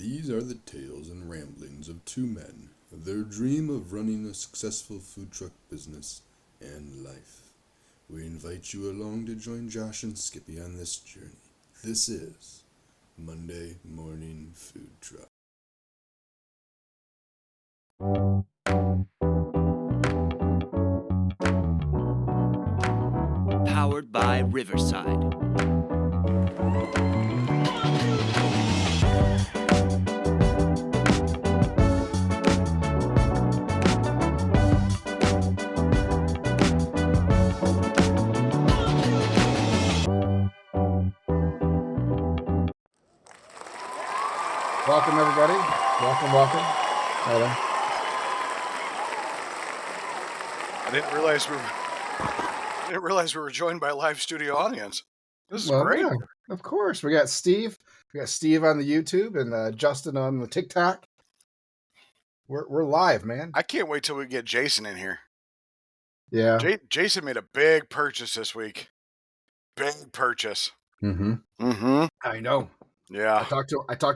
These are the tales and ramblings of two men, their dream of running a successful food truck business and life. We invite you along to join Josh and Skippy on this journey. This is Monday Morning Food Truck. Powered by Riverside. Welcome, everybody. Welcome. Hello. I didn't realize we were joined by a live studio audience. This is great. Yeah, of course. We got Steve. We got Steve on the YouTube and Justin on the TikTok. We're live, man. I can't wait till we get Jason in here. Yeah. Jason made a big purchase this week. Big purchase. Mm-hmm. I know. Yeah. I talked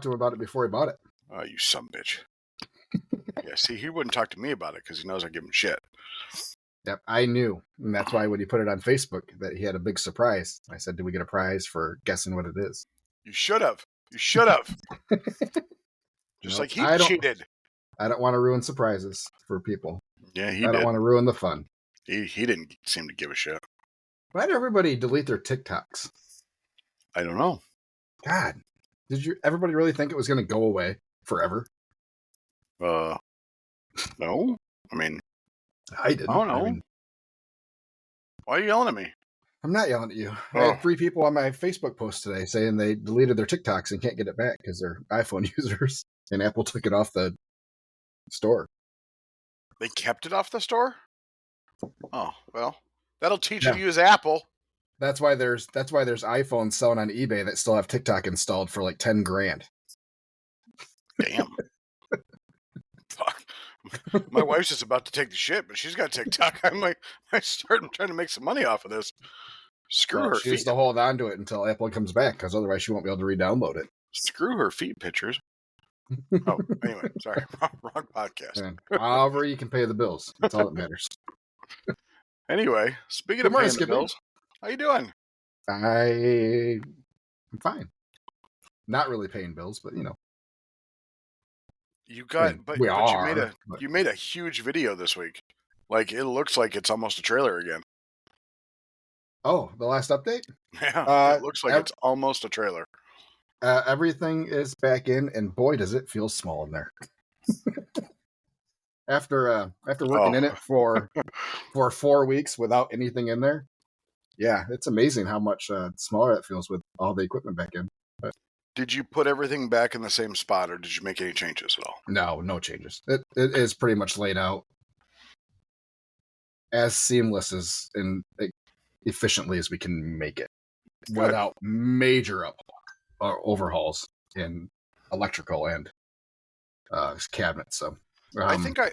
to him about it before he bought it. Oh, you sumbitch. Yeah, see, he wouldn't talk to me about it because he knows I give him shit. Yep, I knew. And that's why when he put it on Facebook that he had a big surprise. I said, do we get a prize for guessing what it is? You should have. Just Nope, like he cheated. I don't want to ruin surprises for people. Yeah, I don't want to ruin the fun. He didn't seem to give a shit. Why did everybody delete their TikToks? I don't know. God, everybody really think it was going to go away forever? No. I mean, I didn't. I don't know. Why are you yelling at me? I'm not yelling at you. I had 3 people on my Facebook post today saying they deleted their TikToks and can't get it back because they're iPhone users, and Apple took it off the store. They kept it off the store? Oh, well, that'll teach you to use Apple. That's why there's iPhones selling on eBay that still have TikTok installed for like $10,000. Damn. Fuck. My wife's just about to take the shit, but she's got TikTok. I'm trying to make some money off of this. Screw her feet. She has to hold on to it until Apple comes back, because otherwise she won't be able to re-download it. Screw her feet pictures. Oh, anyway, sorry. Wrong podcast. And however you can pay the bills. That's all that matters. Anyway, speaking of paying the bills, how you doing? I'm fine. Not really paying bills, but you know. You made a huge video this week. Like, it looks like it's almost a trailer again. Oh, the last update? Yeah, it looks like it's almost a trailer. Everything is back in, and boy, does it feel small in there. After working in it for 4 weeks without anything in there, yeah, it's amazing how much smaller it feels with all the equipment back in. But did you put everything back in the same spot, or did you make any changes at all? No changes. It is pretty much laid out as seamless as and efficiently as we can make it, without major overhauls in electrical and cabinets. So I think I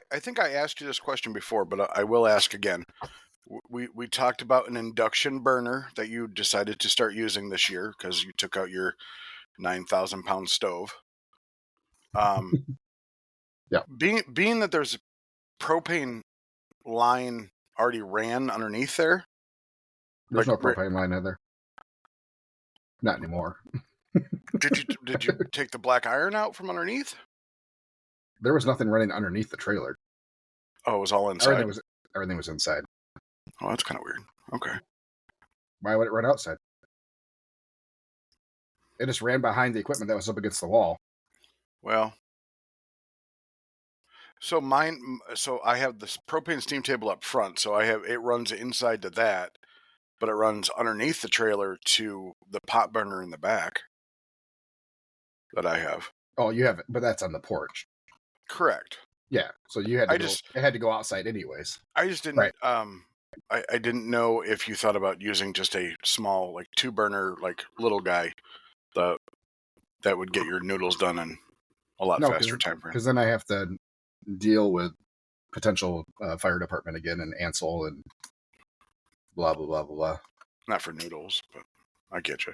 asked you this question before, but I will ask again. We talked about an induction burner that you decided to start using this year because you took out your 9,000-pound stove. Yeah. Being that there's a propane line already ran underneath there. There's no propane line either. Not anymore. Did you take the black iron out from underneath? There was nothing running underneath the trailer. Oh, it was all inside. Everything was inside. Oh, that's kind of weird. Okay. Why would it run outside? It just ran behind the equipment that was up against the wall. Well, so I have this propane steam table up front, so it runs inside to that, but it runs underneath the trailer to the pot burner in the back that I have. Oh, you have it, but that's on the porch. Correct. Yeah, so you had it had to go outside anyways. I just didn't. Right. I didn't know if you thought about using just a small, like 2-burner, like little guy, that would get your noodles done in a lot faster time frame. Because then I have to deal with potential fire department again and Ansel and blah blah blah blah blah. Not for noodles, but I get you.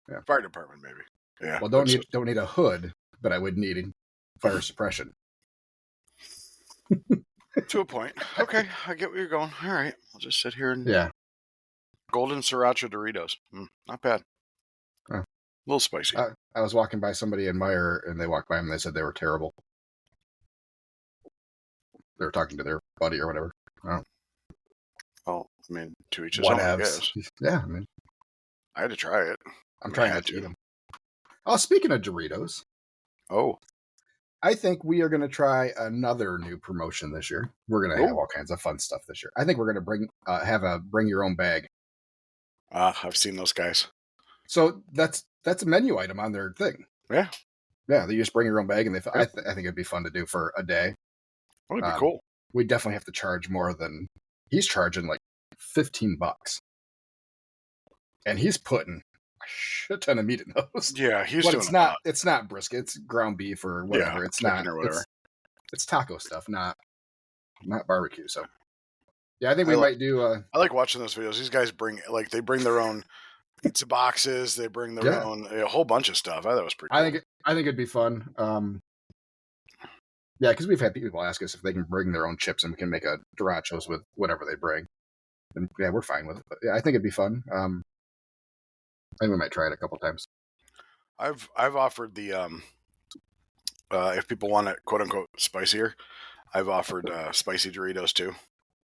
Yeah, fire department maybe. Yeah. Well, don't need a hood, but I would need fire suppression. To a point. Okay, I get where you're going. All right, I'll just sit here and Yeah. golden sriracha Doritos. Not bad. Huh. A little spicy. I was walking by somebody in Meyer, and they walked by them and they said they were terrible. They were talking to their buddy or whatever. Oh, I mean, to each his own, I guess. Yeah, I mean, I had to try it. I'm trying not to eat them. Oh, speaking of Doritos, Oh, I think we are going to try another new promotion this year. We're going to have all kinds of fun stuff this year. I think we're going to have a bring your own bag. I've seen those guys. So that's a menu item on their thing. Yeah. Yeah, they just bring your own bag, and I think it'd be fun to do for a day. That would be cool. We definitely have to charge more than he's charging, like $15, and he's putting a shit ton of meat in those. Yeah, he's but doing it's not brisket, it's ground beef or whatever. Yeah, it's not or whatever. It's taco stuff, not barbecue. So yeah, I think we might do. I like watching those videos. These guys bring their own pizza boxes. They bring their own a whole bunch of stuff. I thought it was pretty cool. I think it'd be fun. Yeah, because we've had people ask us if they can bring their own chips and we can make a Dorachos with whatever they bring. And yeah, we're fine with it. But yeah, I think it'd be fun. I think we might try it a couple times. I've offered the if people want it quote unquote spicier, I've offered spicy Doritos too.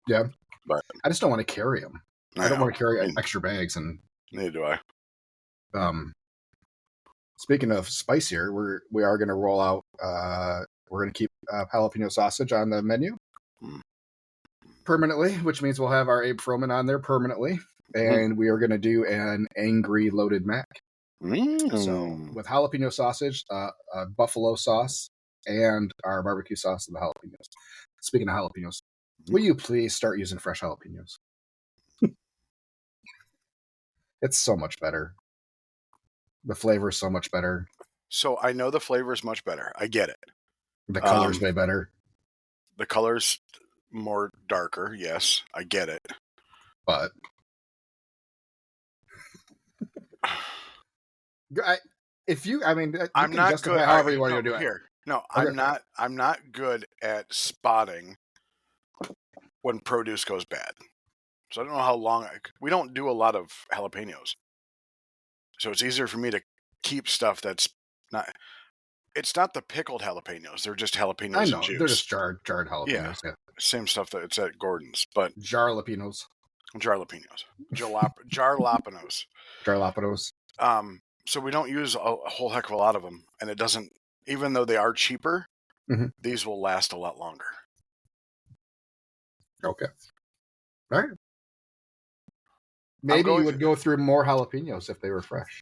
Yeah, but I just don't want to carry them. I don't want to carry extra bags, and neither do I. Speaking of spicier, we are going to roll out. We're going to keep jalapeno sausage on the menu permanently, which means we'll have our Abe Froman on there permanently, and we are going to do an angry loaded mac. So with jalapeno sausage, buffalo sauce, and our barbecue sauce and the jalapenos. Speaking of jalapenos, will you please start using fresh jalapenos? It's so much better. The flavor is so much better. So I know the flavor is much better. I get it. The color's way better. The color's more darker. Yes, I get it. But I'm not good. However you want to do it. Here, no, okay. I'm not good at spotting when produce goes bad. So I don't know how long. We don't do a lot of jalapenos, so it's easier for me to keep stuff that's not. It's not the pickled jalapenos. They're just jalapenos I know. and juice. They're just jarred jalapenos. Yeah. Same stuff that's at Gordon's, but jarlapenos. Jarlapenos. Jarlapenos. Jarlapenos. So we don't use a whole heck of a lot of them, and it doesn't. Even though they are cheaper, these will last a lot longer. Okay. All right. Maybe you would go through more jalapenos if they were fresh.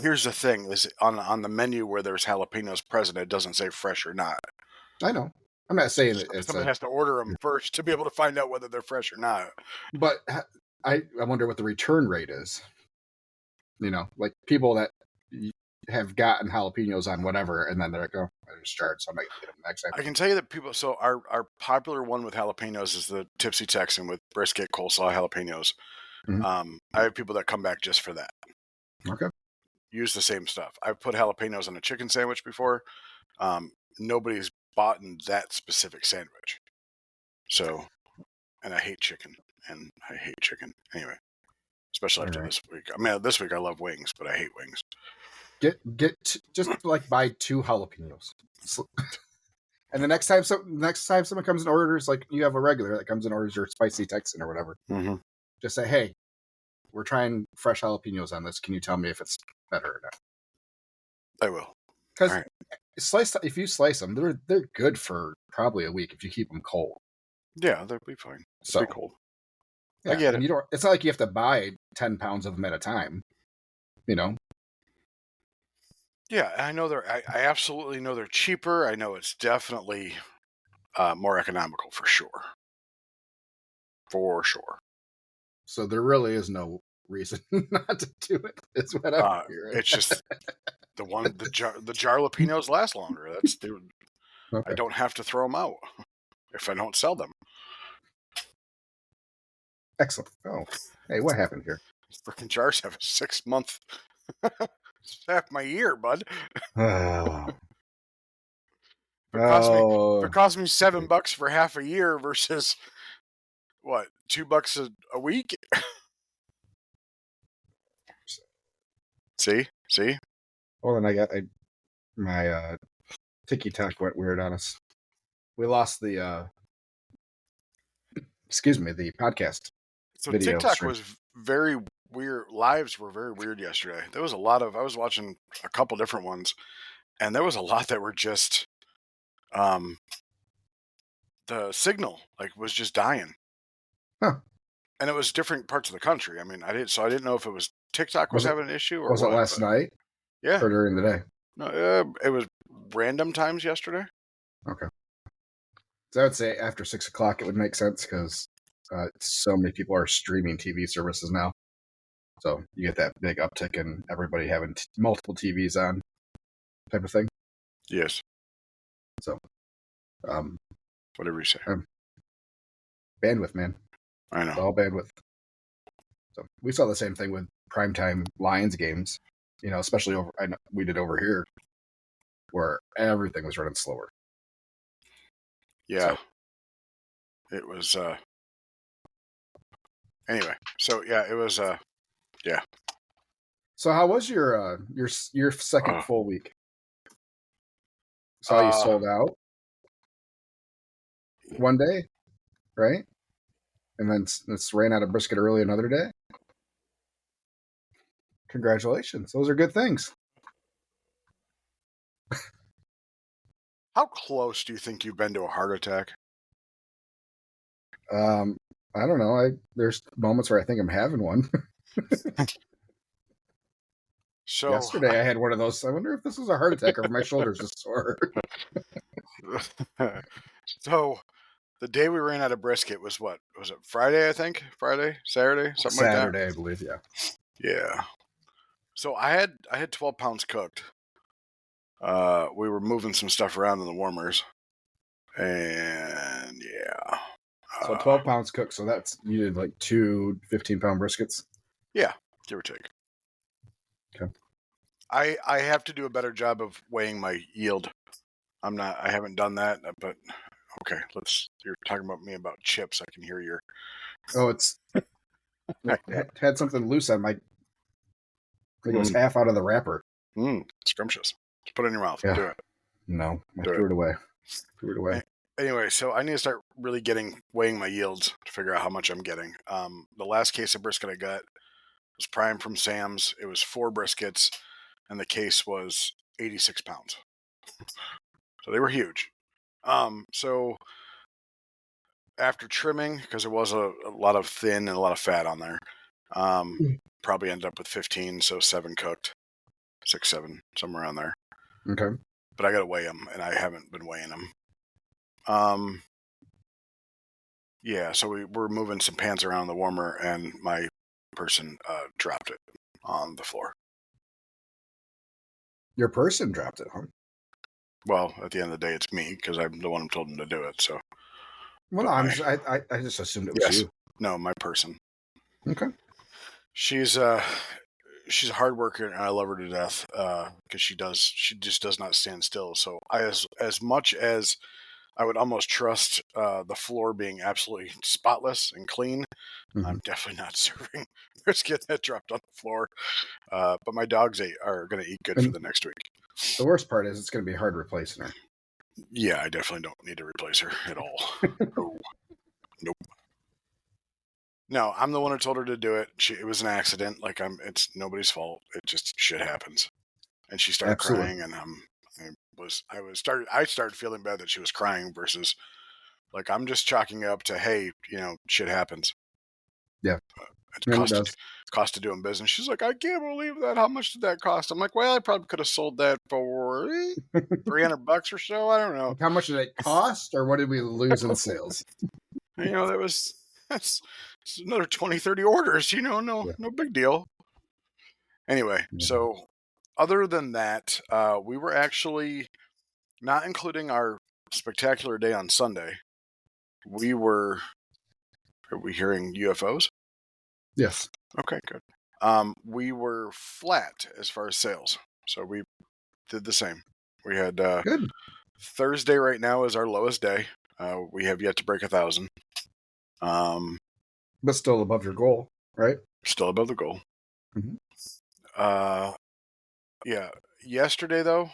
Here's the thing: is on the menu where there's jalapenos present, it doesn't say fresh or not. I know. I'm not saying that someone has to order them first to be able to find out whether they're fresh or not. But I wonder what the return rate is. You know, like people that have gotten jalapenos on whatever, and then they're like, "Oh, I just charged, so I might get them next time." I can tell you that people. So our popular one with jalapenos is the Tipsy Texan with brisket, coleslaw, jalapenos. I have people that come back just for that. Okay. Use the same stuff. I've put jalapenos on a chicken sandwich before. Nobody's bought in that specific sandwich. So, and I hate chicken. Anyway, especially after this week. I mean, this week I love wings, but I hate wings. Get just like buy 2 jalapenos. And the next time someone comes and orders, like you have a regular that comes and orders your spicy Texan or whatever, just say, "Hey, we're trying fresh jalapenos on this. Can you tell me if it's better or not?" I will. Because if you slice them, they're good for probably a week if you keep them cold. Yeah, they'll be fine. Be cold. Yeah, I get it. It's not like you have to buy 10 pounds of them at a time. You know. Yeah, I know I absolutely know they're cheaper. I know it's definitely more economical for sure. For sure. So there really is no reason not to do it. Is what I'm hearing. It's just the jarlapenos last longer. That's okay. I don't have to throw them out if I don't sell them. Excellent. Oh, hey, what happened here? Freaking jars have a 6-month It's half my year, bud. Oh, If it cost me $7 for half a year versus what, $2 a week? See? well, then my TikTok went weird on us. We lost the the podcast So video TikTok stream. was very weird. Lives were very weird yesterday. There was a lot of, I was watching a couple different ones, and there was a lot that were just, the signal was just dying. Huh. And it was different parts of the country. I mean, I didn't know if it was TikTok was having an issue or Was what. it last night Yeah. or during the day? No, it was random times yesterday. Okay. So I would say after 6 o'clock it would make sense because so many people are streaming TV services now. So you get that big uptick in everybody having multiple TVs on, type of thing. Yes. So, whatever you say. Bandwidth, man. I know. It's all bandwidth. So we saw the same thing with primetime Lions games. Especially we did over here, where everything was running slower. Yeah. So, it was. Anyway, so yeah, it was. Yeah. So how was your second full week? Saw you sold out one day, right? And then it's ran out of brisket early another day. Congratulations. Those are good things. How close do you think you've been to a heart attack? I don't know. There's moments where I think I'm having one. So yesterday I had one of those. I wonder if this was a heart attack or if my shoulders just sore. So the day we ran out of brisket was what? Was it Friday, I think? Friday? Saturday? Something like that? Saturday, I believe, yeah. Yeah. So I had 12 pounds cooked. We were moving some stuff around in the warmers. And yeah. So 12 pounds cooked. So you did like 2 15-pound briskets? Yeah, give or take. Okay. I have to do a better job of weighing my yield. I haven't done that, but okay, you're talking about me about chips. I can hear your. Oh, it had something loose on my. I think it was half out of the wrapper. Scrumptious. Just put it in your mouth. Yeah. Do it. No, I threw it away. Anyway, so I need to start really weighing my yields to figure out how much I'm getting. The last case of brisket I got was prime from Sam's. It was 4 briskets, and the case was 86 pounds. So they were huge. So after trimming, because there was a lot of thin and a lot of fat on there, probably ended up with 15, so 7 cooked, 6, 7, somewhere around there. Okay. But I got to weigh them, and I haven't been weighing them. Yeah, so we were moving some pans around the warmer, and my person dropped it on the floor. Your person dropped it, huh? Well, at the end of the day, it's me because I'm the one who told him to do it. So. Well, no, I just assumed it was you. No, my person. Okay. She's a hard worker, and I love her to death because she just does not stand still. So as much as I would almost trust the floor being absolutely spotless and clean, I'm definitely not serving brisket that dropped on the floor. But my dogs are going to eat good for the next week. The worst part is it's going to be hard replacing her. Yeah, I definitely don't need to replace her at all. Nope. No, I'm the one who told her to do it. It was an accident. It's nobody's fault. It just shit happens. And she started crying, and I started feeling bad that she was crying versus I'm just chalking it up to, hey, shit happens. Yeah. It's cost of doing business. She's like, I can't believe that. How much did that cost? I'm like, well, I probably could have sold that for $300 or so. I don't know. How much did it cost, or what did we lose in sales? That's another 20, 30 orders. No big deal. Anyway, so other than that, we were actually not including our spectacular day on Sunday. Are we hearing UFOs? Yes. Okay, good. We were flat as far as sales, so we did the same. We had Good. Thursday right now is our lowest day. We have yet to break 1,000. But still above your goal, right? Still above the goal. Mhm. Yeah. Yesterday though,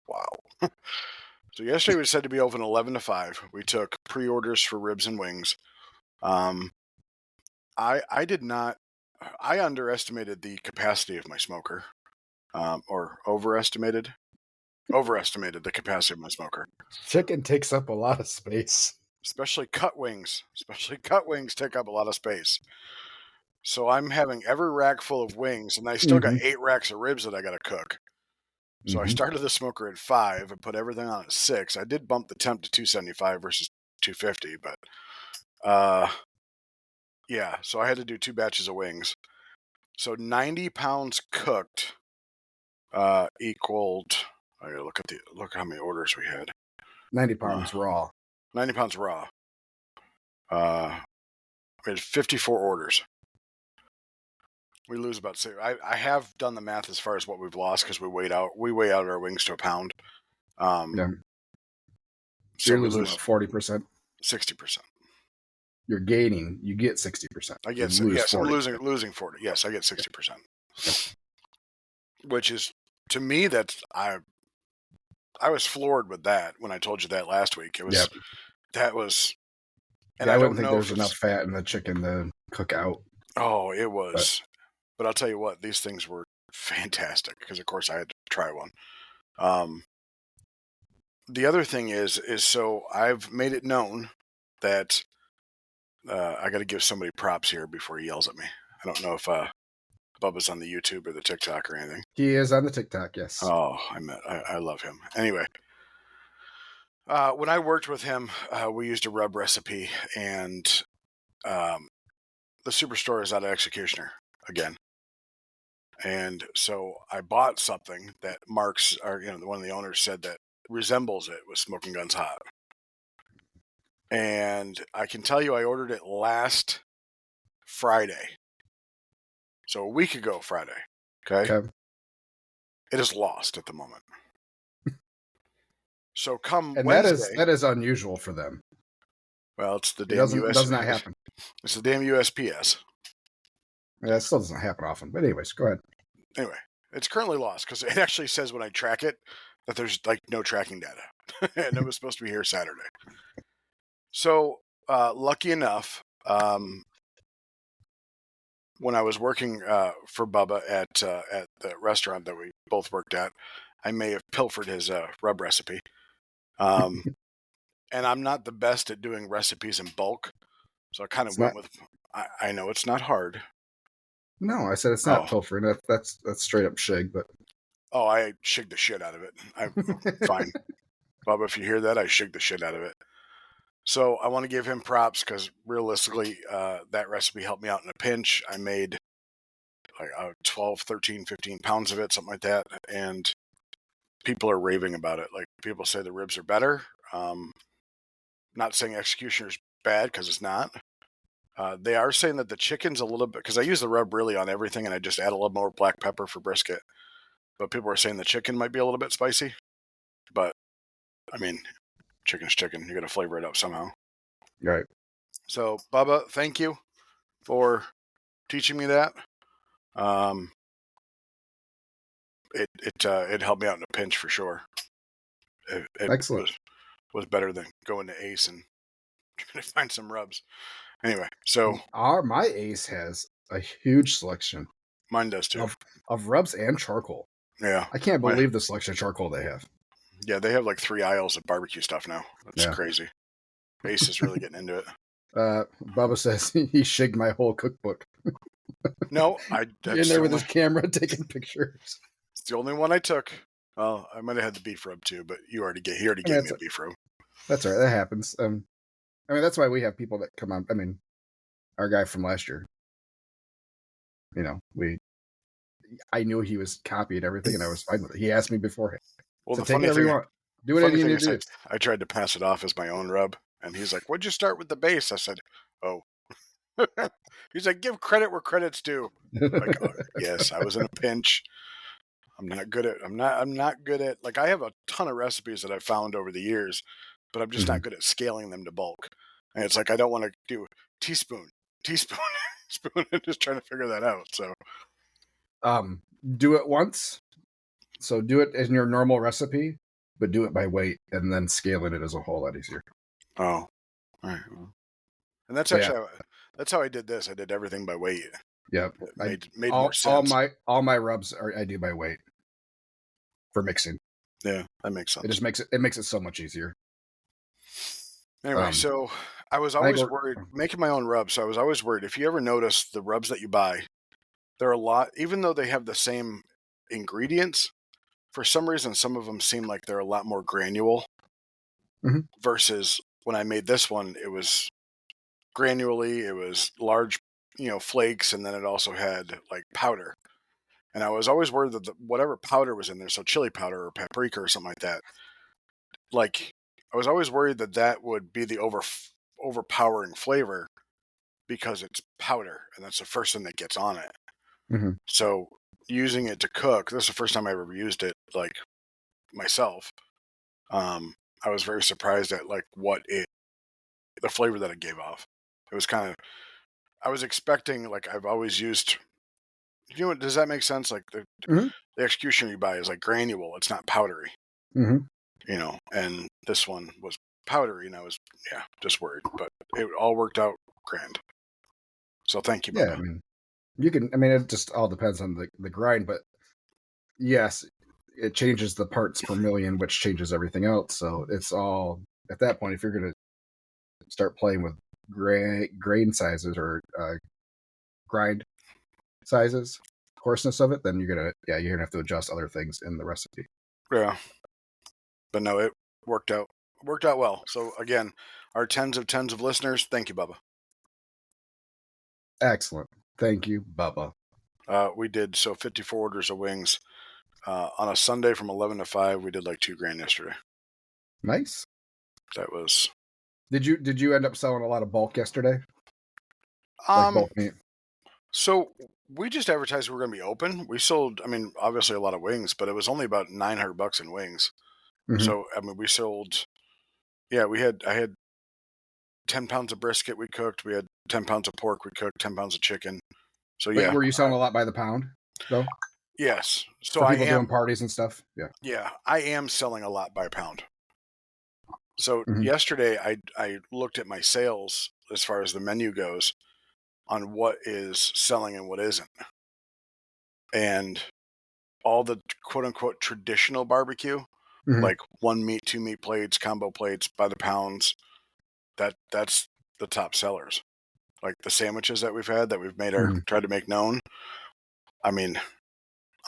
wow. So yesterday we said to be open 11 to 5. We took pre-orders for ribs and wings. I did not. I underestimated the capacity of my smoker, or overestimated the capacity of my smoker. Chicken takes up a lot of space. Especially cut wings. Take up a lot of space. So I'm having every rack full of wings, and I still got 8 racks of ribs that I got to cook. So I started the smoker at 5 and put everything on at 6. I did bump the temp to 275 versus 250, but yeah. So I had to do 2 batches of wings. So 90 pounds cooked equaled. I gotta look how many orders we had. 90 pounds raw. 90 pounds raw. We had 54 orders. We lose about 6. I have done the math as far as what we've lost because we weigh out our wings to a pound. Yeah. So You're we losing lose about 40%. 60%. You're gaining. You get 60%. I guess You lose yes. 40. I'm losing 40. Yes, I get 60%. Which is, to me, that's I was floored with that when I told you that last week. It was that was, and Yeah, I I wouldn't don't think know there's if enough fat in the chicken to cook out. Oh, it was. But I'll tell you what, these things were fantastic because, of course, I had to try one. The other thing is so I've made it known that I got to give somebody props here before he yells at me. I don't know if Bubba's on the YouTube or the TikTok or anything. He is on the TikTok, yes. Oh, I love him. Anyway, when I worked with him, we used a rub recipe, and the Superstore is out of Executioner again. And so I bought something that Mark's, or one of the owners said that resembles it with Smoking Guns Hot. And I can tell you, I ordered it last Friday, so a week ago Friday. Okay. It is lost at the moment. So come And Wednesday, that is unusual for them. well, it's the It damn does not happen. It's the damn USPS. Yeah, it still doesn't happen often. But anyways, go ahead. Anyway, it's currently lost because it actually says when I track it that there's like no tracking data, and it was supposed to be here Saturday. So lucky enough, when I was working for Bubba at the restaurant that we both worked at, I may have pilfered his rub recipe. And I'm not the best at doing recipes in bulk, so I kind of went with. I know it's not hard. No, I said it's not pilfering. That's straight up shig, but. Oh, I shigged the shit out of it. I'm fine. Bubba, if you hear that, I shigged the shit out of it. So I want to give him props because realistically, that recipe helped me out in a pinch. I made like 12, 13, 15 pounds of it, something like that. And people are raving about it. Like people say the ribs are better. Not saying Executioner's bad because it's not. They are saying that the chicken's a little bit, because I use the rub really on everything and I just add a little more black pepper for brisket. But people are saying the chicken might be a little bit spicy. But I mean, chicken's chicken. You got to flavor it up somehow. Right. So, Bubba, thank you for teaching me that. It helped me out in a pinch for sure. It Excellent. Was better than going to Ace and trying to find some rubs. Anyway, so my Ace has a huge selection. Mine does too. Of rubs and charcoal. Yeah. I can't believe the selection of charcoal they have. Yeah, they have like 3 aisles of barbecue stuff now. That's crazy. Ace is really getting into it. Bubba says he shigged my whole cookbook. No, in there with his camera taking pictures. It's the only one I took. Well, I might have had the beef rub too, but he already gave me a beef rub. That's all right. That happens. I mean, that's why we have people that come on. I mean, our guy from last year. I knew he was copied everything, and I was fine with it. He asked me beforehand. Well, so the funny thing, do whatever you need to do. I tried to pass it off as my own rub, and he's like, "What'd you start with the base?" I said, "Oh." He's like, give credit where credit's due. Like, oh, yes, I was in a pinch. I'm not good at, like, I have a ton of recipes that I've found over the years, but I'm just not good at scaling them to bulk. And it's like, I don't want to do teaspoon, spoon, and just trying to figure that out. So, Do it once. So do it in your normal recipe, but do it by weight, and then scaling it is a whole lot easier. oh, all right. Well. And that's So, yeah. actually, that's how I did this. I did everything by weight. Yep. It made more sense. All my rubs I do by weight for mixing. Yeah, that makes sense. It makes it so much easier. Anyway, so I was always worried making my own rubs. So I was always worried if you ever notice the rubs that you buy, they're a lot, even though they have the same ingredients. For some reason, some of them seem like they're a lot more granule. Versus when I made this one, it was granulary. It was large, flakes, and then it also had like powder. And I was always worried that whatever powder was in there, so chili powder or paprika or something like that, like I was always worried that would be the overpowering flavor because it's powder, and that's the first thing that gets on it. So using it to cook, this is the first time I ever used it, like, myself. I was very surprised at like the flavor that it gave off. It was kind of, I was expecting, like, I've always used, does that make sense? Like the executioner you buy is like granule, it's not powdery. And this one was powdery, and I was, just worried, but it all worked out grand. So thank you, Bubba. Yeah, it just all depends on the grind, but yes, it changes the parts per million, which changes everything else. So it's all, at that point, if you're going to start playing with grain sizes or grind sizes, coarseness of it, then you're gonna have to adjust other things in the recipe. Yeah, but no, it worked out well. So again, our tens of listeners, thank you, Bubba. Excellent, thank you, Bubba. We did 54 orders of wings on a Sunday from 11 to 5. We did like $2,000 yesterday. Nice. That was. Did you end up selling a lot of bulk yesterday? Like bulk meat? So we just advertised we were going to be open. We sold, obviously a lot of wings, but it was only about $900 in wings. So we sold. Yeah, I had 10 pounds of brisket we cooked. We had 10 pounds of pork we cooked. 10 pounds of chicken. So yeah. Were you selling a lot by the pound though? Yes. So for people doing parties and stuff. Yeah. Yeah, I am selling a lot by pound. So yesterday I looked at my sales as far as the menu goes on what is selling and what isn't. And all the quote unquote traditional barbecue, like 1 meat, 2 meat plates, combo plates by the pounds, that's the top sellers. Like the sandwiches that we've had that we've made tried to make known. I'm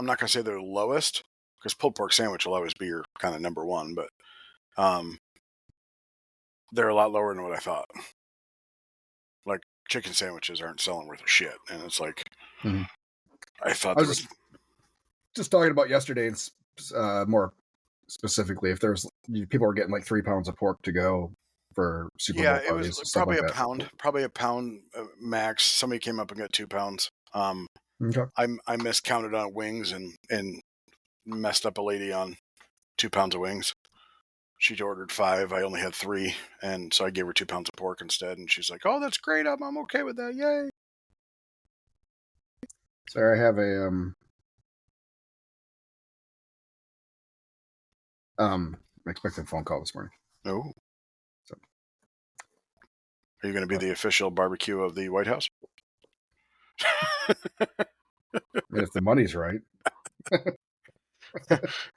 not gonna say they're the lowest, because pulled pork sandwich will always be your kind of number one, but they're a lot lower than what I thought. Like chicken sandwiches aren't selling worth a shit, and it's like I thought. I was just talking about yesterday, and more specifically, if there's people are getting like 3 pounds of pork to go for Super Bowl parties. It was probably a pound max. Somebody came up and got 2 pounds. I miscounted on wings and messed up a lady on 2 pounds of wings. She ordered 5. I only had 3, and so I gave her 2 pounds of pork instead. And she's like, "Oh, that's great. I'm okay with that. Yay!" Sorry, I have expected phone call this morning. Oh. So. Are you going to be the official barbecue of the White House? If the money's right.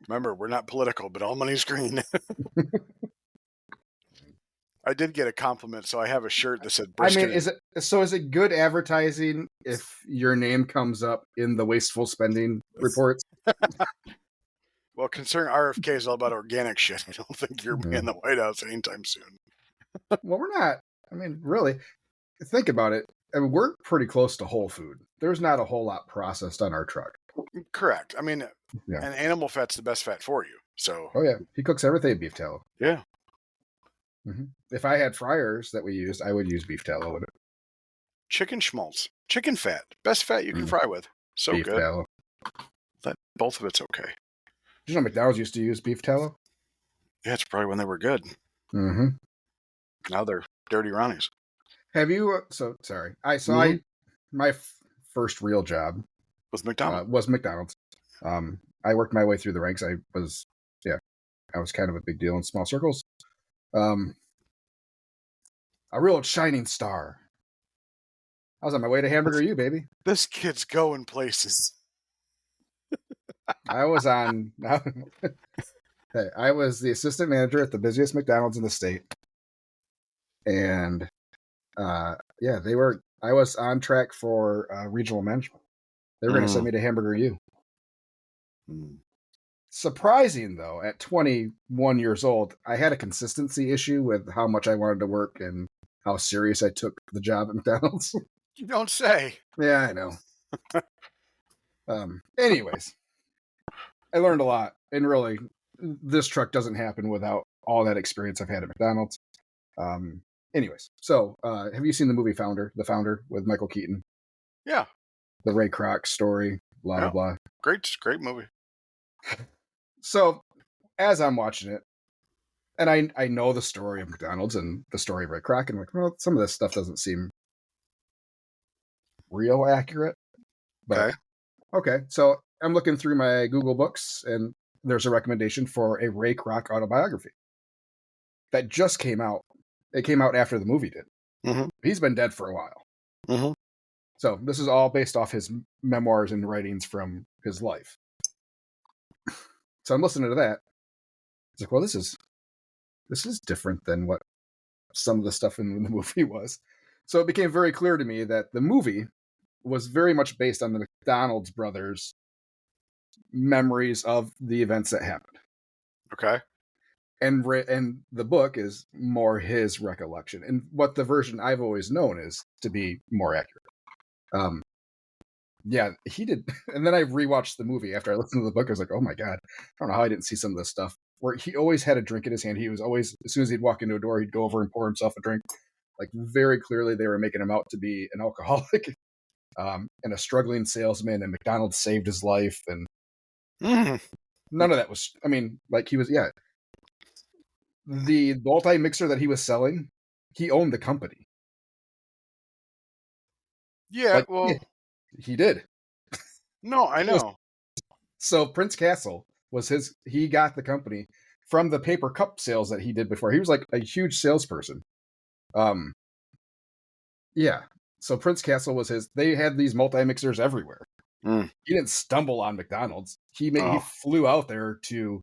Remember, we're not political, but all money's green. I did get a compliment, so I have a shirt that said brisket. Is it good advertising if your name comes up in the wasteful spending reports? Well, considering RFK is all about organic shit, I don't think you're in the White House anytime soon. Well, we're not. Really, think about it. We're pretty close to whole food. There's not a whole lot processed on our truck. Correct. And animal fat's the best fat for you. So. Oh yeah, he cooks everything in beef tallow. Yeah. If I had fryers that we used, I would use beef tallow with it. chicken schmaltz, chicken fat, best fat you can fry with. So Beef good. tallow. That both of it's okay. Did you know McDonald's used to use beef tallow? Yeah, it's probably when they were good. Mm-hmm. Now they're dirty Ronnies. Have you? Sorry. My first real job With McDonald's. was McDonald's. I worked my way through the ranks. I was kind of a big deal in small circles. A real shining star. I was on my way to Hamburger U, baby. This kid's going places. I was on. Hey, I was the assistant manager at the busiest McDonald's in the state, and they were. I was on track for regional management. They were going to send me to Hamburger U. Surprising though, at 21 years old, I had a consistency issue with how much I wanted to work and how serious I took the job at McDonald's. You don't say. Yeah, I know. Anyways, I learned a lot, and really, this truck doesn't happen without all that experience I've had at McDonald's. Anyways, so have you seen the movie The Founder with Michael Keaton? Yeah. The Ray Kroc story, blah, blah. Great movie. So as I'm watching it, and I know the story of McDonald's and the story of Ray Kroc, and I'm like, well, some of this stuff doesn't seem real accurate. But okay, so I'm looking through my Google Books, and there's a recommendation for a Ray Kroc autobiography that just came out. It came out after the movie did. Mm-hmm. He's been dead for a while. Mm-hmm. So this is all based off his memoirs and writings from his life. So I'm listening to that. It's like, well, this is different than what some of the stuff in the movie was. So it became very clear to me that the movie was very much based on the McDonald's brothers' memories of the events that happened. Okay. And the book is more his recollection, and what the version I've always known is to be more accurate. Yeah, he did. And then I rewatched the movie after I listened to the book. I was like, oh my God, I don't know how I didn't see some of this stuff. Where he always had a drink in his hand. He was always, as soon as he'd walk into a door, he'd go over and pour himself a drink. Like, very clearly, they were making him out to be an alcoholic and a struggling salesman, and McDonald's saved his life. And none of that was, I mean, like, he was, the multi-mixer that he was selling, he owned the company. Yeah, Like, well, he did. No, I know. So Prince Castle was he got the company from the paper cup sales that he did before. He was like a huge salesperson. Yeah. So Prince Castle was they had these multi-mixers everywhere. He didn't stumble on McDonald's. He flew out there to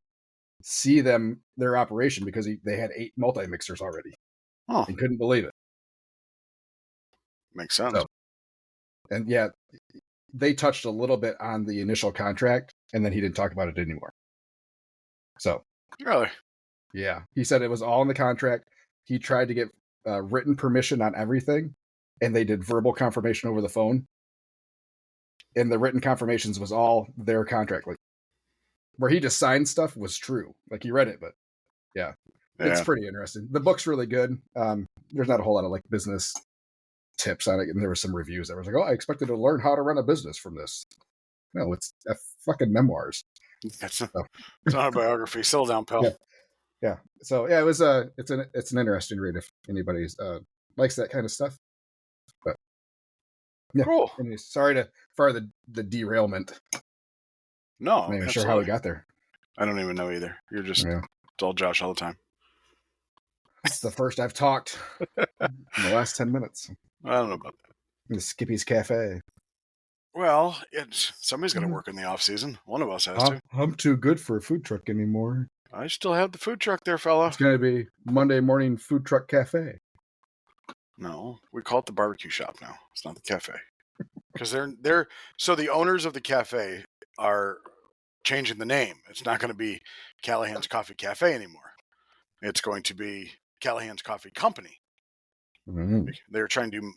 see their operation because they had 8 multi-mixers already. Oh. He couldn't believe it. Makes sense. So, and yeah, they touched a little bit on the initial contract, and then he didn't talk about it anymore. So, really? Yeah. He said it was all in the contract. He tried to get written permission on everything, and they did verbal confirmation over the phone. And the written confirmations was all their contract. Like, where he just signed stuff was true. Like, he read it, but yeah. It's pretty interesting. The book's really good. There's not a whole lot of like business tips on it, and there were some reviews that was like, oh, I expected to learn how to run a business from this. No, it's fucking memoirs. It's an autobiography. Settle down, pal. Yeah. So yeah, it was it's an interesting read if anybody likes that kind of stuff. But yeah, cool. Anyways, sorry for the derailment. No, I'm not even sure how we got there. I don't even know either. You're just all Josh all the time. It's the first I've talked in the last 10 minutes. I don't know about that. The Skippy's Cafe. Well, somebody's got to work in the off season. One of us has to. I'm too good for a food truck anymore. I still have the food truck there, fella. It's going to be Monday morning food truck cafe. No, we call it the barbecue shop now. It's not the cafe. Because they're so the owners of the cafe are changing the name. It's not going to be Callahan's Coffee Cafe anymore. It's going to be Callahan's Coffee Company. Mm-hmm. They're trying to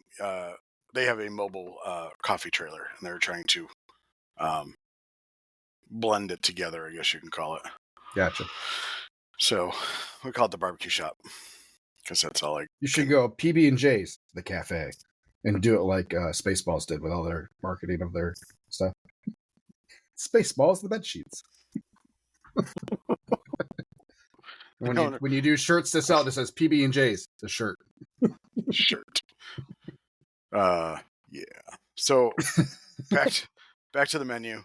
they have a mobile coffee trailer, and they're trying to blend it together, I guess you can call it. Gotcha. So we call it the barbecue shop because that's all You should go PB&J's, the cafe. and do it like Spaceballs did with all their marketing of their stuff. Spaceballs, the bed sheets. When you do shirts to sell, it says PB and J's. The shirt. Shirt. Yeah. So back to the menu.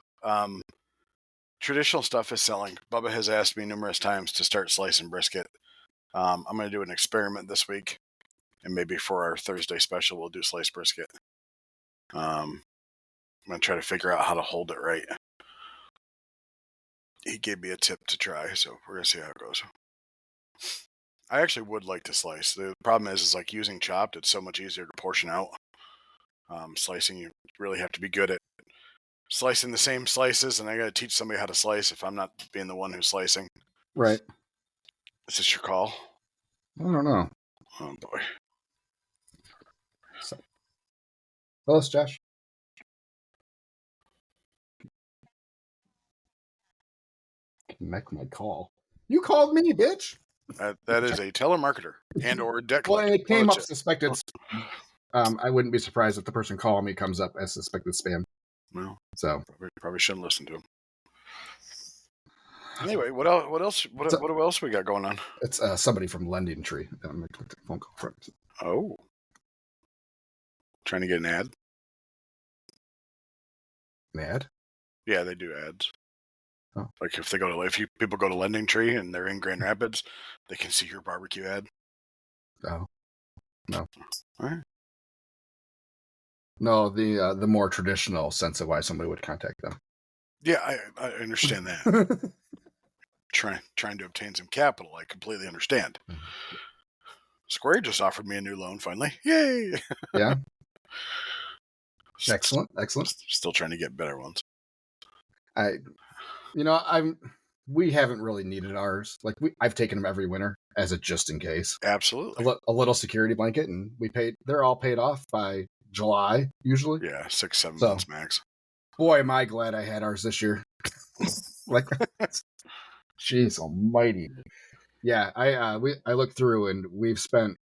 Traditional stuff is selling. Bubba has asked me numerous times to start slicing brisket. I'm going to do an experiment this week, and maybe for our Thursday special, we'll do sliced brisket. I'm going to try to figure out how to hold it right. He gave me a tip to try, so we're going to see how it goes. I actually would like to slice. The problem is like using chopped, it's so much easier to portion out. Slicing, you really have to be good at slicing the same slices, and I got to teach somebody how to slice if I'm not being the one who's slicing. Right. Is this your call? I don't know. Oh boy. So, hello, it's Josh. Connect my call. You called me, bitch. That is a telemarketer and or debt Well, collector. it came up suspected. I wouldn't be surprised if the person calling me comes up as suspected spam. Well, so probably shouldn't listen to him. Anyway, what else we got going on? It's somebody from Lending Tree. I'm going to click the phone call from. Oh, trying to get an ad. An ad? Yeah, they do ads. Oh. Like if people go to Lending Tree and they're in Grand Rapids, they can see your barbecue ad. Oh, no. All right. No, the more traditional sense of why somebody would contact them. Yeah, I understand that. trying to obtain some capital, I completely understand. Mm-hmm. Square just offered me a new loan finally. Yay! Yeah. Excellent. Still trying to get better ones. We haven't really needed ours. Like I've taken them every winter as a just in case. Absolutely. A little security blanket, and they're all paid off by July usually. Yeah, 6-7 months max. Boy, am I glad I had ours this year. Like, jeez almighty. Yeah, I looked through and we've spent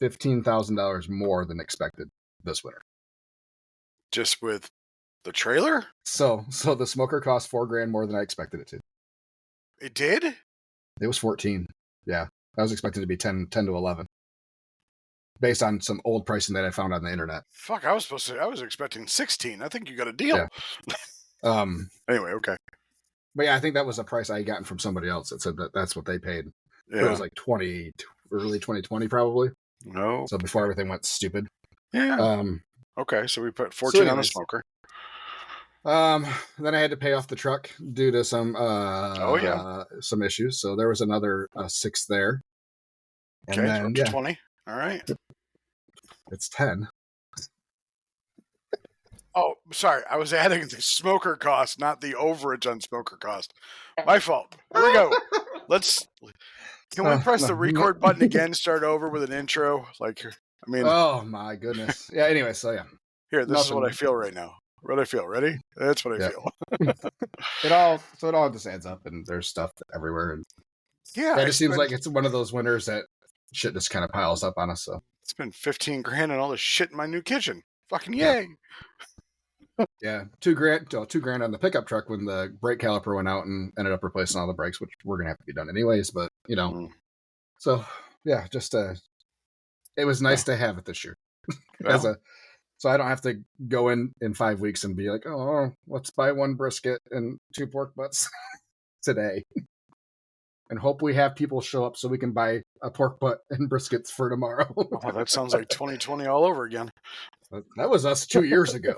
$15,000 more than expected this winter. Just with the trailer? So the smoker cost $4,000 more than I expected it to. It did? It was 14. Yeah, I was expecting it to be 10 to 11. Based on some old pricing that I found on the internet. Fuck, I was expecting 16. I think you got a deal. Yeah. Anyway, okay. But yeah, I think that was a price I had gotten from somebody else that said that's what they paid. Yeah. It was like early 2020 probably. No. So before everything went stupid. Yeah. Okay, so we put 14 on the smoker. Then I had to pay off the truck due to some some issues. So there was another 6 there. And then, up to 20. All right. It's 10. Oh, sorry. I was adding the smoker cost, not the overage on smoker cost. My fault. Here we go. Can we press the record button again, start over with an intro? Oh my goodness. Yeah, anyway, so yeah. Here, this is what I feel right now. What I feel. Ready? That's what I feel. It all just adds up, and there's stuff everywhere. And yeah. It seems like it's one of those winters that shit just kind of piles up on us. So it's been $15,000 and all this shit in my new kitchen. Fucking yay! Yeah, $2,000 on the pickup truck when the brake caliper went out and ended up replacing all the brakes, which we're gonna have to be done anyways. But so yeah, just it was nice to have it this year so I don't have to go in 5 weeks and be like, oh, let's buy 1 brisket and 2 pork butts today. And hope we have people show up so we can buy a pork butt and briskets for tomorrow. Oh, that sounds like 2020 all over again. That was us 2 years ago.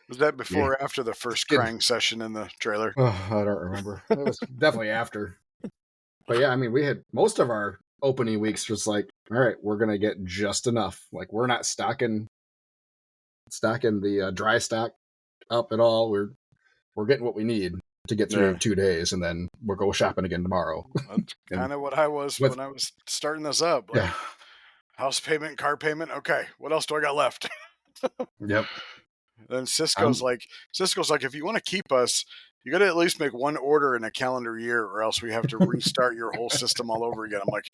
Was that before or after the first crying session in the trailer? Oh, I don't remember. It was definitely after. But yeah, I mean, we had most of our opening weeks just like, all right, we're going to get just enough. Like, we're not stocking the dry stock up at all. We're getting what we need to get through 2 days, and then we'll go shopping again tomorrow. That's kind of what I was when I was starting this up. Like, house payment, car payment. Okay, what else do I got left? Yep. Then Cisco's like, if you want to keep us, you got to at least make 1 order in a calendar year, or else we have to restart your whole system all over again. I'm like,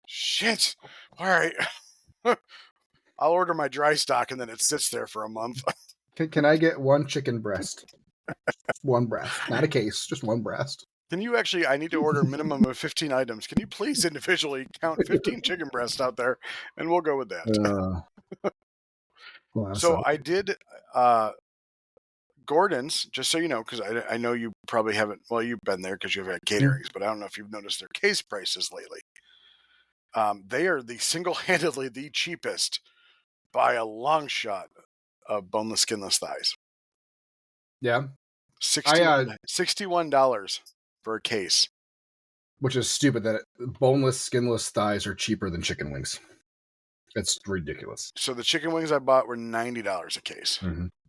shit. All right. I'll order my dry stock and then it sits there for a month. Can I get one chicken breast? One breast, not a case, just one breast. Can you actually? I need to order a minimum of 15 items. Can you please individually count 15 chicken breasts out there, and we'll go with that. So I did Gordon's, just so you know, because I know you probably haven't. Well, you've been there because you've had caterings, but I don't know if you've noticed their case prices lately. They are single-handedly the cheapest by a long shot of boneless, skinless thighs. Yeah, $61 for a case. Which is stupid that boneless, skinless thighs are cheaper than chicken wings. It's ridiculous. So the chicken wings I bought were $90 a case,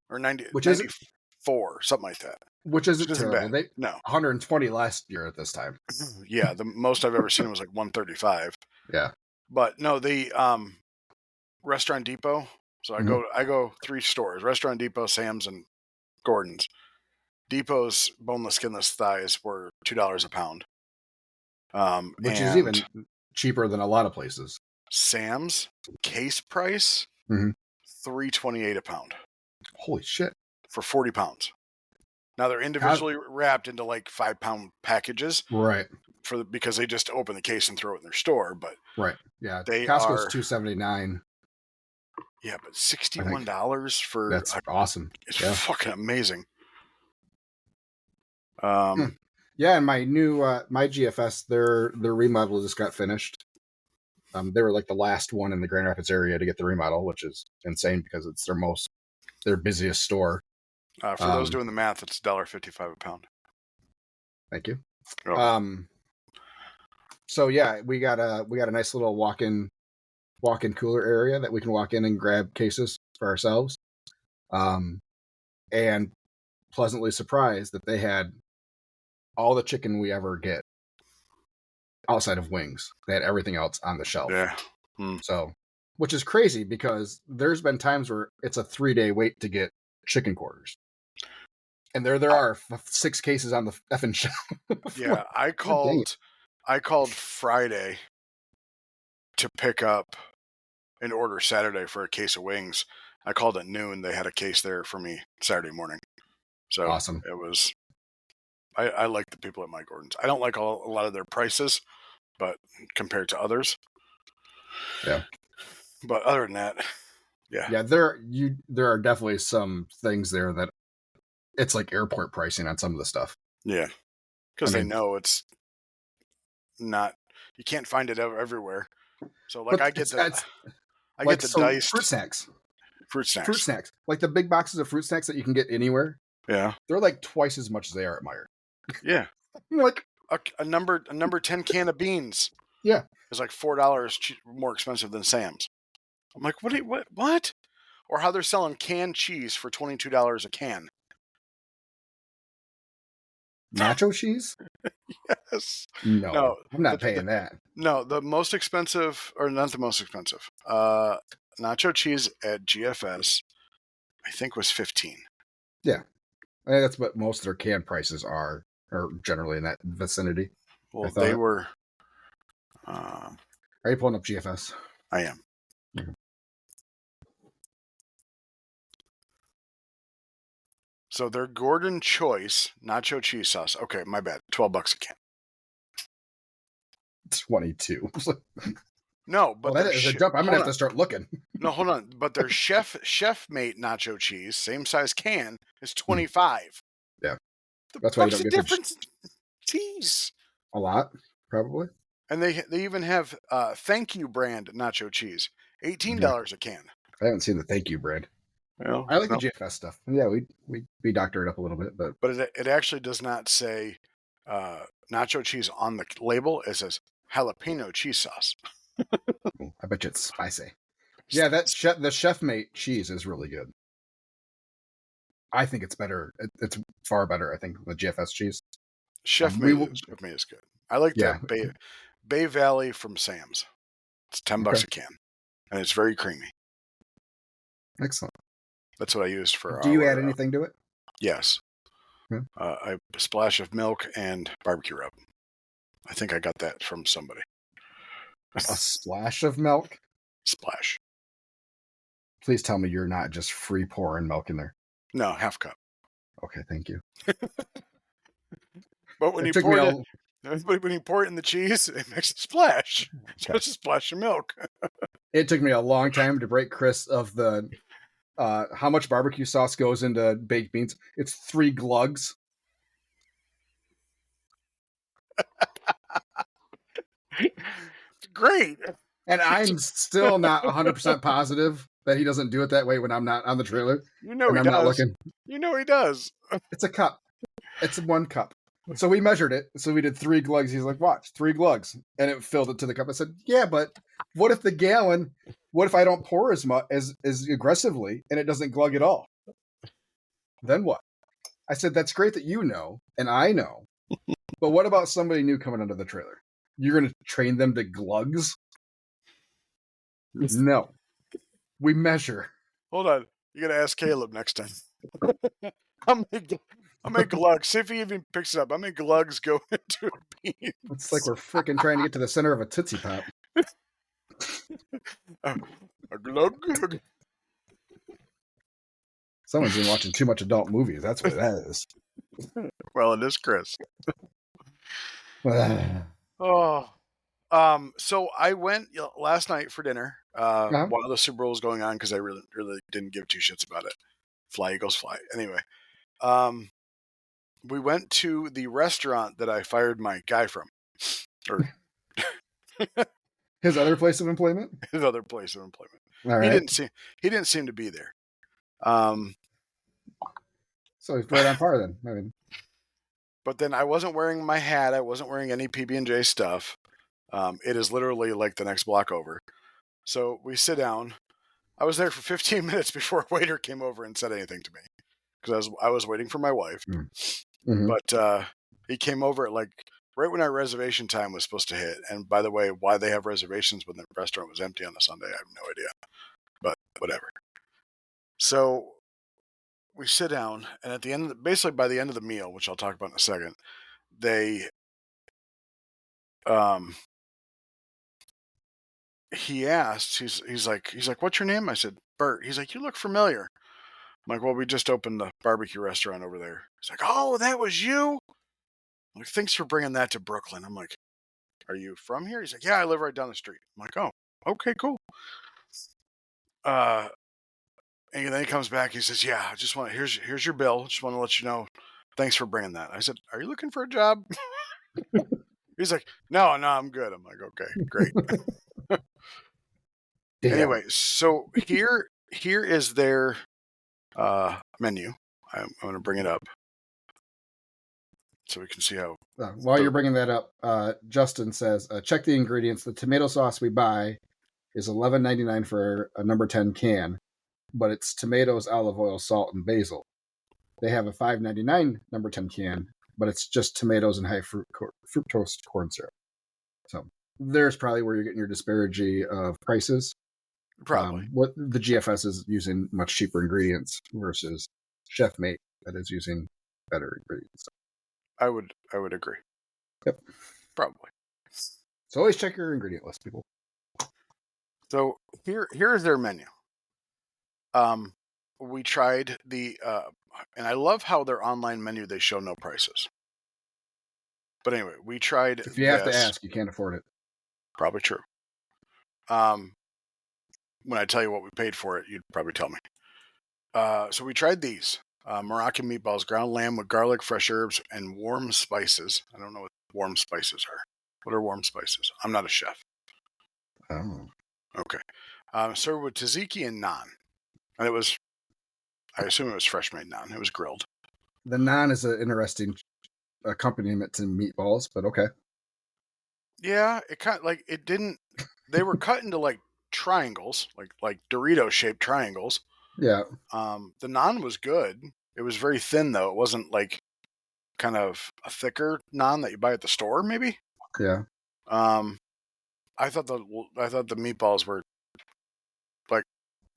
or 94, something like that. Which isn't terrible. Bad. No, 120 last year at this time. Yeah, the most I've ever seen was like 135. Yeah, but no, the Restaurant Depot. So I go 3 stores: Restaurant Depot, Sam's, and Gordon's. Depot's boneless, skinless thighs were $2 a pound. Which is even cheaper than a lot of places. Sam's case price, $3.28 a pound. Holy shit! For 40 pounds. Now they're individually wrapped into like 5-pound packages, right? Because they just open the case and throw it in their store. But yeah, they Costco's $2.79. Yeah, but $61 for that's awesome. It's fucking amazing. Yeah, and my new my GFS, their remodel just got finished. They were like the last one in the Grand Rapids area to get the remodel, which is insane because it's their busiest store. For those doing the math, it's $1.55 a pound. Thank you. So yeah, we got a nice little walk-in cooler area that we can walk in and grab cases for ourselves. And pleasantly surprised that they had all the chicken we ever get outside of wings. They had everything else on the shelf. Yeah. So, which is crazy because there's been times where it's a 3-day wait to get chicken quarters. And there are 6 cases on the effing shelf. Yeah, I called Friday to pick up and order Saturday for a case of wings. I called at noon. They had a case there for me Saturday morning. So awesome. It was. I like the people at my Gordon's. I don't like a lot of their prices, but compared to others. Yeah. But other than that, yeah. Yeah, there are definitely some things there that it's like airport pricing on some of the stuff. Yeah. Because they know it's not, you can't find it everywhere. So like I get the diced fruit snacks. Fruit snacks. Like the big boxes of fruit snacks that you can get anywhere. Yeah. They're like twice as much as they are at Meijer. Yeah. Like a number 10 can of beans. Yeah. Is like $4 more expensive than Sam's. I'm like, what? Or how they're selling canned cheese for $22 a can. Nacho cheese? Yes. No, I'm not paying that. No, the most expensive, or not the most expensive, nacho cheese at GFS, I think was $15. Yeah. I think that's what most of their canned prices are generally in that vicinity. Well, they were. Are you pulling up GFS? I am. Mm-hmm. So their Gordon Choice nacho cheese sauce. Okay, my bad. $12 a can. 22. No, but that is a jump. I'm gonna have to start looking. No, hold on. But their chef mate nacho cheese, same size can, is $25. Yeah, that's why you don't get the difference. Cheese. A lot, probably. And they even have Thank You brand nacho cheese, $18 a can. I haven't seen the Thank You brand. Well, I like the GFS stuff. Yeah, we doctor it up a little bit, but it actually does not say nacho cheese on the label. It says jalapeno cheese sauce. I bet you it's spicy. Yeah, the Chef Mate cheese is really good. I think it's better. It's far better, I think, than the GFS cheese. Chef Mate is good. I like that Bay Valley from Sam's. It's $10 a can, and it's very creamy. Excellent. That's what I use for. Do you add anything to it? Yes. A splash of milk and barbecue rub. I think I got that from somebody. A splash of milk? Splash. Please tell me you're not just free pouring milk in there. No, half cup. Okay, thank you. But when It you took me pour a, it in the cheese, it makes a splash. Okay. Just a splash of milk. It took me a long time to break Chris of the how much barbecue sauce goes into baked beans. It's 3 glugs. Great. And I'm still not 100% positive that he doesn't do it that way when I'm not on the trailer You know and he I'm not does. looking. You know he does. It's a cup. It's 1 cup. So we measured it. So we did 3 glugs. He's like, watch, 3 glugs. And it filled it to the cup. I said, yeah, but what if the gallon, what if I don't pour as much as aggressively and it doesn't glug at all? Then what? I said, that's great that you know, and I know. But what about somebody new coming under the trailer? You're going to train them to glugs? No. We measure. Hold on. You gotta ask Caleb next time. How many glugs? See if he even picks it up. How many glugs go into a bean? It's like we're freaking trying to get to the center of a Tootsie Pop. A glug. Someone's been watching too much adult movies. That's what that is. Well, it is Chris. Uh-huh. Oh. So I went last night for dinner. Uh-huh. While the Super Bowl was going on, because I really didn't give two shits about it. Fly Eagles fly. Anyway, we went to the restaurant that I fired my guy from, or His other place of employment? his other place of employment. All right. He didn't seem to be there. So he's right on par then. I mean, But then I wasn't wearing my hat. I wasn't wearing any PB&J stuff. It is literally like the next block over. So we sit down. I was there for 15 minutes before a waiter came over and said anything to me, because I was waiting for my wife. mm-hmm. But he came over at like right when our reservation time was supposed to hit. And by the way, why they have reservations when the restaurant was empty on a Sunday, I have no idea. But whatever. So we sit down, and at the end, basically by the end of the meal, which I'll talk about in a second, he asked, he's like, what's your name? I said, Bert. He's like, you look familiar. I'm like, well, we just opened the barbecue restaurant over there. He's like, oh, that was you? I'm like, thanks for bringing that to Brooklyn. I'm like, are you from here? He's like, yeah, I live right down the street. I'm like, oh, okay, cool. And then he comes back. He says, yeah, I just want, here's your bill. Just want to let you know. Thanks for bringing that. I said, are you looking for a job? He's like, no, I'm good. I'm like, okay, great. Anyway, so here is their menu. I'm going to bring it up so we can see how. While you're bringing that up, Justin says, check the ingredients. The tomato sauce we buy is $11.99 for a number 10 can, but it's tomatoes, olive oil, salt, and basil. They have a $5.99 number 10 can, but it's just tomatoes and high fructose corn syrup. So there's probably where you're getting your disparity of prices. Probably. What the GFS is using much cheaper ingredients versus Chef Mate that is using better ingredients. I would agree. Yep. Probably. So always check your ingredient list, people. So here's their menu. We tried and I love how their online menu, they show no prices. But anyway, we tried. If you have to ask, you can't afford it. Probably true. When I tell you what we paid for it, you'd probably tell me. So we tried these. Moroccan meatballs, ground lamb with garlic, fresh herbs, and warm spices. I don't know what warm spices are. What are warm spices? I'm not a chef. Oh. Okay. Served with tzatziki and naan. And it was, I assume it was fresh made naan. It was grilled. The naan is an interesting accompaniment to meatballs, but okay. Yeah, it kind of like, it didn't, they were cut into like triangles, like Dorito shaped triangles. Yeah. The naan was good. It was very thin though. It wasn't like kind of a thicker naan that you buy at the store, maybe. Yeah. I thought the meatballs were like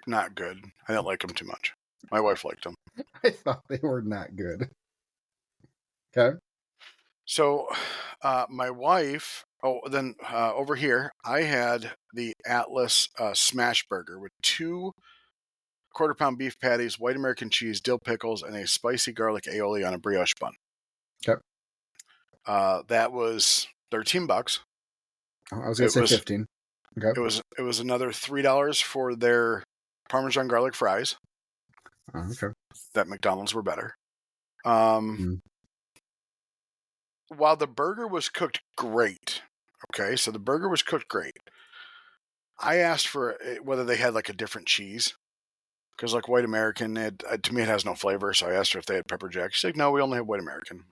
not good. I didn't like them too much. My wife liked them. I thought they were not good. Okay. So, my wife. Oh, then over here, I had the Atlas Smash Burger with 2 quarter-pound beef patties, white American cheese, dill pickles, and a spicy garlic aioli on a brioche bun. Okay. That was $13. I was gonna It say was 15. Okay. it was another $3 for their Parmesan garlic fries. Okay. That McDonald's were better. Um, While the burger was cooked great, okay, so the burger was cooked great. I asked for whether they had like a different cheese because like white American, to me it has no flavor. So I asked her if they had pepper jack. She's like, no, we only have white American.